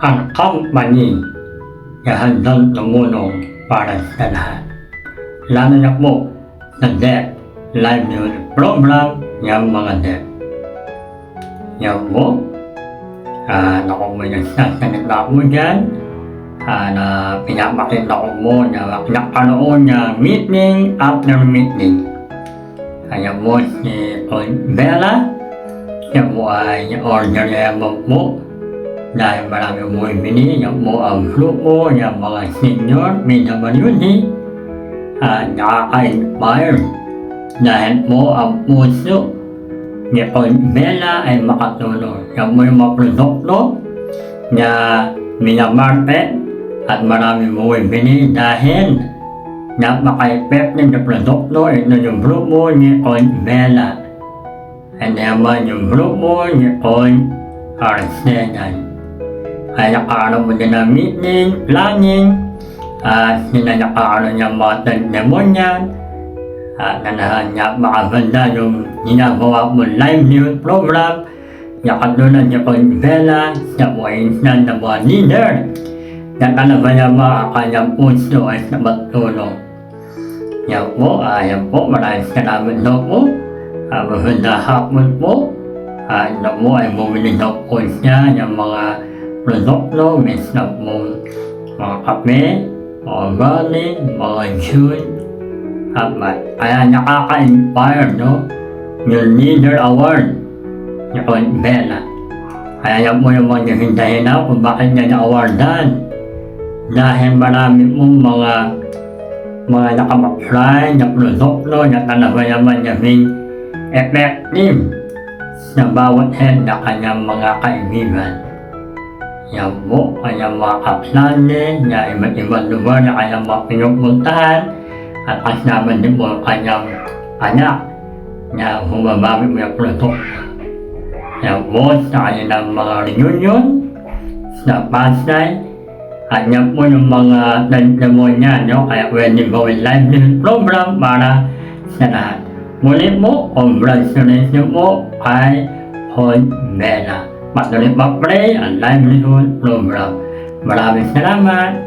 ang company na handang tumulong para sa lahat. Lalo na po sa deaf livelihood program ng mga deaf. Yan po, ako mo nagsasalita mo dyan, na pinapakita ko mo na nakaroon na meeting after meeting. Kaya mo si Bella, siya po ay ordinary po dahil marami mo ibili, yan po ang grupo ng mga senior PWD nakaka-inspire dahil po ang puso ni Bella ay makatulong. Yan po yung mga produkto na minamarket at marami mo ibili dahil napaka-effective na produkto. Ito yung grupo ni Bella. At naman yung grupo ni Arsenan. Ay nakaroon mo din ng meeting, planning, at sila nakaroon ng mga testimonial, at napakaganda yung ginagawa mo livelihood program, na katulad ni Bella, siya po ay isang na mga leader, na talaga naman ang kanyang puso ay sa matulong. Yan po, maraming salamat daw po. Maganda hapon po. Ito po ay bumili daw po siya ng mga produkto, minsan po mga kape, mga garlic, mga juice, kaya nakaka-inspire, no? Yung Leader Award ni Bella. Kaya yan po yung mga hintahin na kung bakit niya na-awardan. Dahil marami pong mga nakapag-try na produkto na talaga naman naging effective sa bawat head na kanyang mga kaibigan. Yan po, kanyang mga kaplane na iba't ibang lugar na kanyang mga pinupuntahan at kasama din po kanyang anak na humabamit mo yung produkto. Yan po, sa kanyang mga reunion sa Pasay at yan po yung mga testimonial, no? Kaya pwede gawin livelihood program para sa lahat. Muli po, congratulations po kay Bella. Patuloy pa-pray ang livelihood program. Maraming salamat.